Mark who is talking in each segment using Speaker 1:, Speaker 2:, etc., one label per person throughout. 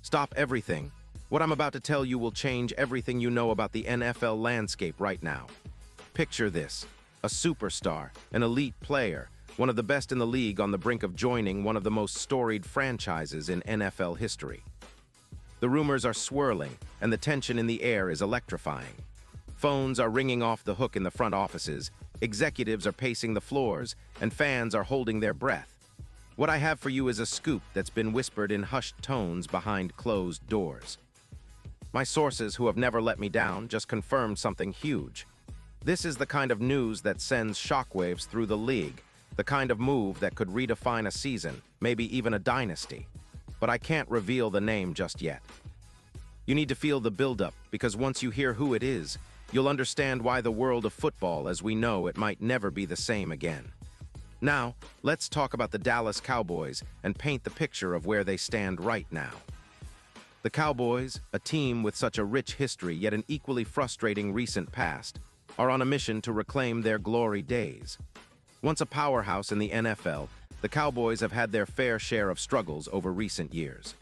Speaker 1: Stop everything. What I'm about to tell you will change everything you know about the NFL landscape right now. Picture this: a superstar, an elite player, one of the best in the league on the brink of joining one of the most storied franchises in NFL history. The rumors are swirling, and the tension in the air is electrifying. Phones are ringing off the hook in the front offices, executives are pacing the floors, and fans are holding their breath. What I have for you is a scoop that's been whispered in hushed tones behind closed doors. My sources, who have never let me down, just confirmed something huge. This is the kind of news that sends shockwaves through the league, the kind of move that could redefine a season, maybe even a dynasty. But I can't reveal the name just yet. You need to feel the buildup, because once you hear who it is, you'll understand why the world of football as we know it might never be the same again. Now, let's talk about the Dallas Cowboys and paint the picture of where they stand right now. The Cowboys, a team with such a rich history yet an equally frustrating recent past, are on a mission to reclaim their glory days. Once a powerhouse in the NFL, the Cowboys have had their fair share of struggles over recent years.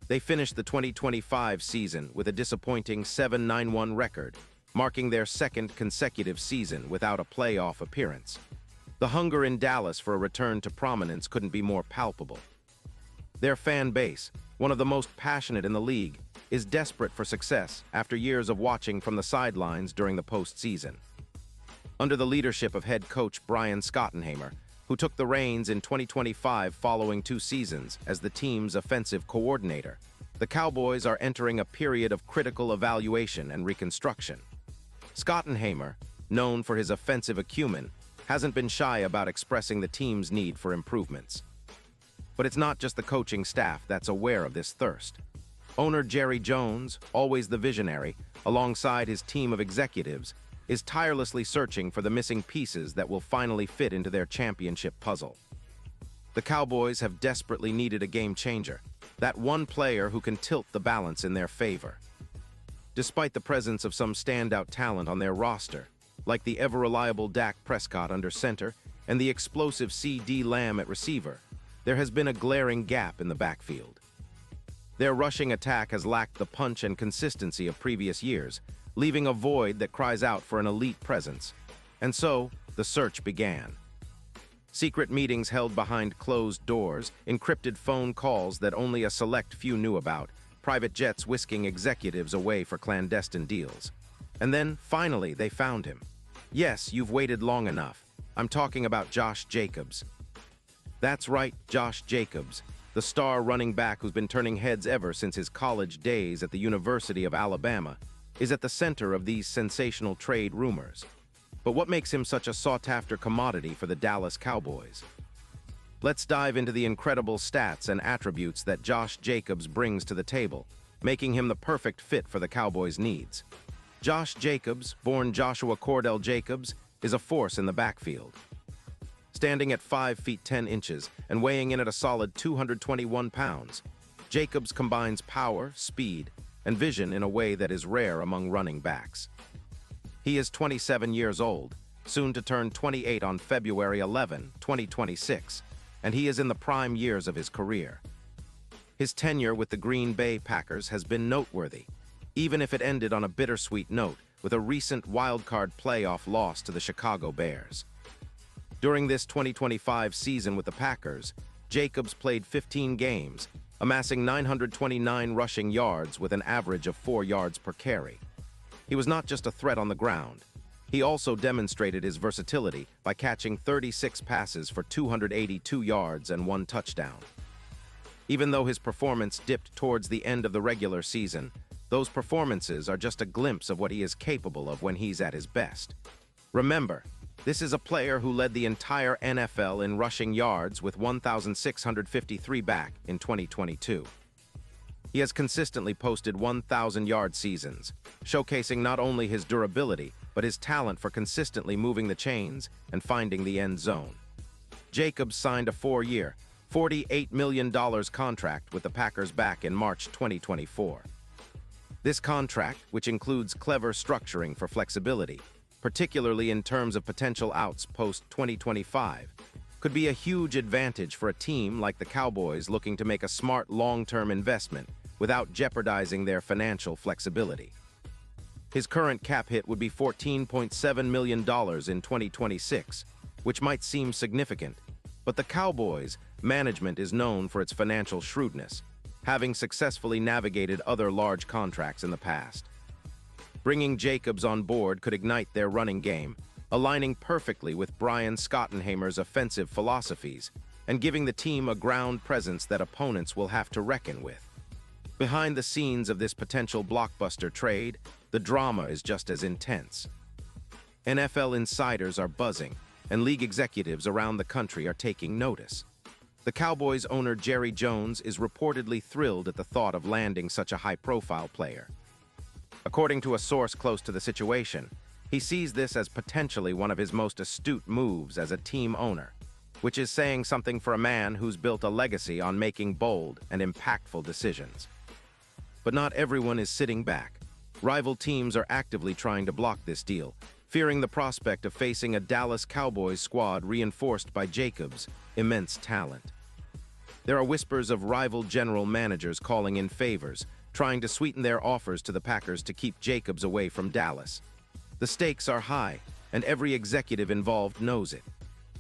Speaker 1: They finished the 2025 season with a disappointing 7-9-1 record, marking their second consecutive season without a playoff appearance. The hunger in Dallas for a return to prominence couldn't be more palpable. Their fan base, one of the most passionate in the league, is desperate for success after years of watching from the sidelines during the postseason. Under the leadership of head coach Brian Schottenheimer, who took the reins in 2025 following 2 seasons as the team's offensive coordinator, the Cowboys are entering a period of critical evaluation and reconstruction. Schottenheimer, known for his offensive acumen, hasn't been shy about expressing the team's need for improvements. But it's not just the coaching staff that's aware of this thirst. Owner Jerry Jones, always the visionary, alongside his team of executives, is tirelessly searching for the missing pieces that will finally fit into their championship puzzle. The Cowboys have desperately needed a game changer, that one player who can tilt the balance in their favor. Despite the presence of some standout talent on their roster, like the ever-reliable Dak Prescott under center and the explosive C.D. Lamb at receiver, there has been a glaring gap in the backfield. Their rushing attack has lacked the punch and consistency of previous years, leaving a void that cries out for an elite presence. And so, the search began. Secret meetings held behind closed doors, encrypted phone calls that only a select few knew about, private jets whisking executives away for clandestine deals. And then, finally, they found him. Yes, you've waited long enough. I'm talking about Josh Jacobs. That's right, Josh Jacobs, the star running back who's been turning heads ever since his college days at the University of Alabama, is at the center of these sensational trade rumors. But what makes him such a sought-after commodity for the Dallas Cowboys? Let's dive into the incredible stats and attributes that Josh Jacobs brings to the table, making him the perfect fit for the Cowboys' needs. Josh Jacobs, born Joshua Cordell Jacobs, is a force in the backfield. Standing at 5 feet 10 inches and weighing in at a solid 221 pounds, Jacobs combines power, speed, and vision in a way that is rare among running backs. He is 27 years old, soon to turn 28 on February 11, 2026, and he is in the prime years of his career. His tenure with the Green Bay Packers has been noteworthy, even if it ended on a bittersweet note with a recent wildcard playoff loss to the Chicago Bears. During this 2025 season with the Packers, Jacobs played 15 games, amassing 929 rushing yards with an average of 4 yards per carry. He was not just a threat on the ground. He also demonstrated his versatility by catching 36 passes for 282 yards and 1 touchdown. Even though his performance dipped towards the end of the regular season, those performances are just a glimpse of what he is capable of when he's at his best. Remember, this is a player who led the entire NFL in rushing yards with 1,653 back in 2022. He has consistently posted 1,000-yard seasons, showcasing not only his durability, but his talent for consistently moving the chains and finding the end zone. Jacobs signed a 4-year, $48 million contract with the Packers back in March 2024. This contract, which includes clever structuring for flexibility, particularly in terms of potential outs post-2025, could be a huge advantage for a team like the Cowboys looking to make a smart long-term investment without jeopardizing their financial flexibility. His current cap hit would be $14.7 million in 2026, which might seem significant, but the Cowboys' management is known for its financial shrewdness, having successfully navigated other large contracts in the past. Bringing Jacobs on board could ignite their running game, aligning perfectly with Brian Schottenheimer's offensive philosophies and giving the team a ground presence that opponents will have to reckon with. Behind the scenes of this potential blockbuster trade, the drama is just as intense. NFL insiders are buzzing, and league executives around the country are taking notice. The Cowboys owner Jerry Jones is reportedly thrilled at the thought of landing such a high-profile player. According to a source close to the situation, he sees this as potentially one of his most astute moves as a team owner, which is saying something for a man who's built a legacy on making bold and impactful decisions. But not everyone is sitting back. Rival teams are actively trying to block this deal, fearing the prospect of facing a Dallas Cowboys squad reinforced by Jacobs' immense talent. There are whispers of rival general managers calling in favors, trying to sweeten their offers to the Packers to keep Jacobs away from Dallas. The stakes are high, and every executive involved knows it.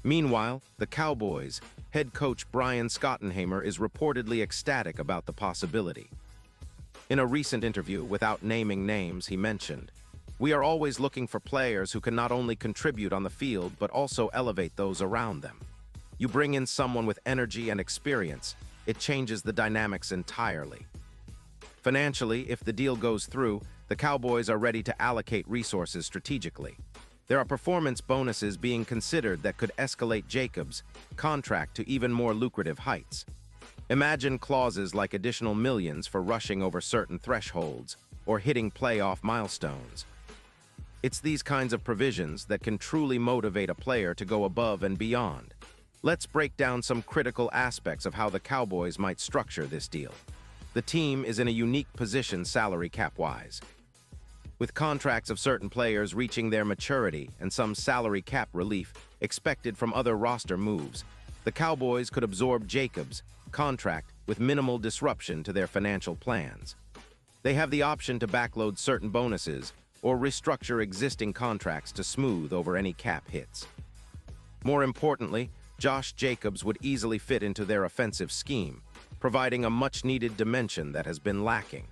Speaker 1: Meanwhile, the Cowboys' head coach Brian Schottenheimer is reportedly ecstatic about the possibility. In a recent interview, without naming names, he mentioned, "We are always looking for players who can not only contribute on the field but also elevate those around them. You bring in someone with energy and experience, it changes the dynamics entirely." Financially, if the deal goes through, the Cowboys are ready to allocate resources strategically. There are performance bonuses being considered that could escalate Jacobs' contract to even more lucrative heights. Imagine clauses like additional millions for rushing over certain thresholds or hitting playoff milestones. It's these kinds of provisions that can truly motivate a player to go above and beyond. Let's break down some critical aspects of how the Cowboys might structure this deal. The team is in a unique position salary cap-wise. With contracts of certain players reaching their maturity and some salary cap relief expected from other roster moves, the Cowboys could absorb Jacobs' contract with minimal disruption to their financial plans. They have the option to backload certain bonuses or restructure existing contracts to smooth over any cap hits. More importantly, Josh Jacobs would easily fit into their offensive scheme, providing a much-needed dimension that has been lacking.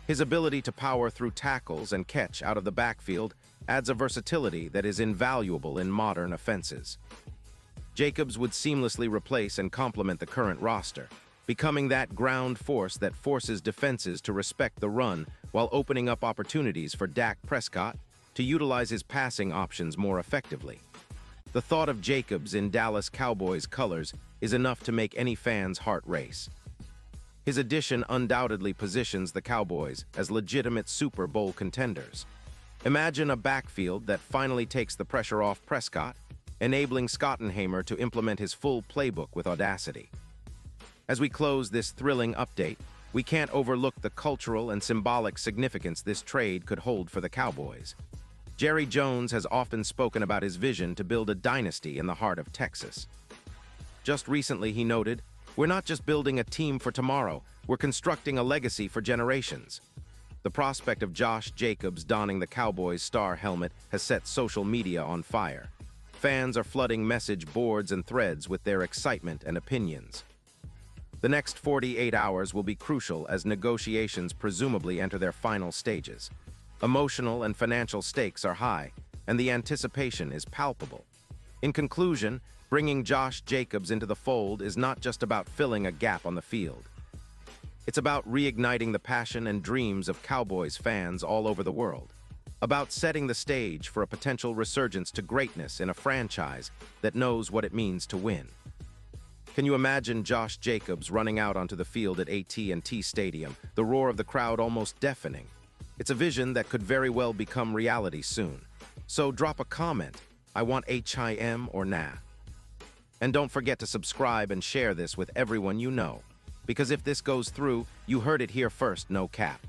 Speaker 1: His ability to power through tackles and catch out of the backfield adds a versatility that is invaluable in modern offenses. Jacobs would seamlessly replace and complement the current roster, becoming that ground force that forces defenses to respect the run while opening up opportunities for Dak Prescott to utilize his passing options more effectively. The thought of Jacobs in Dallas Cowboys colors is enough to make any fan's heart race. His addition undoubtedly positions the Cowboys as legitimate Super Bowl contenders. Imagine a backfield that finally takes the pressure off Prescott, enabling Schottenheimer to implement his full playbook with audacity. As we close this thrilling update, we can't overlook the cultural and symbolic significance this trade could hold for the Cowboys. Jerry Jones has often spoken about his vision to build a dynasty in the heart of Texas. Just recently, he noted, "We're not just building a team for tomorrow, we're constructing a legacy for generations." The prospect of Josh Jacobs donning the Cowboys star helmet has set social media on fire. Fans are flooding message boards and threads with their excitement and opinions. The next 48 hours will be crucial as negotiations presumably enter their final stages. Emotional and financial stakes are high, and the anticipation is palpable. In conclusion, bringing Josh Jacobs into the fold is not just about filling a gap on the field. It's about reigniting the passion and dreams of Cowboys fans all over the world, about setting the stage for a potential resurgence to greatness in a franchise that knows what it means to win. Can you imagine Josh Jacobs running out onto the field at AT&T Stadium, the roar of the crowd almost deafening? It's a vision that could very well become reality soon. So drop a comment, I want HIM or nah. And don't forget to subscribe and share this with everyone you know, because if this goes through, you heard it here first, no cap.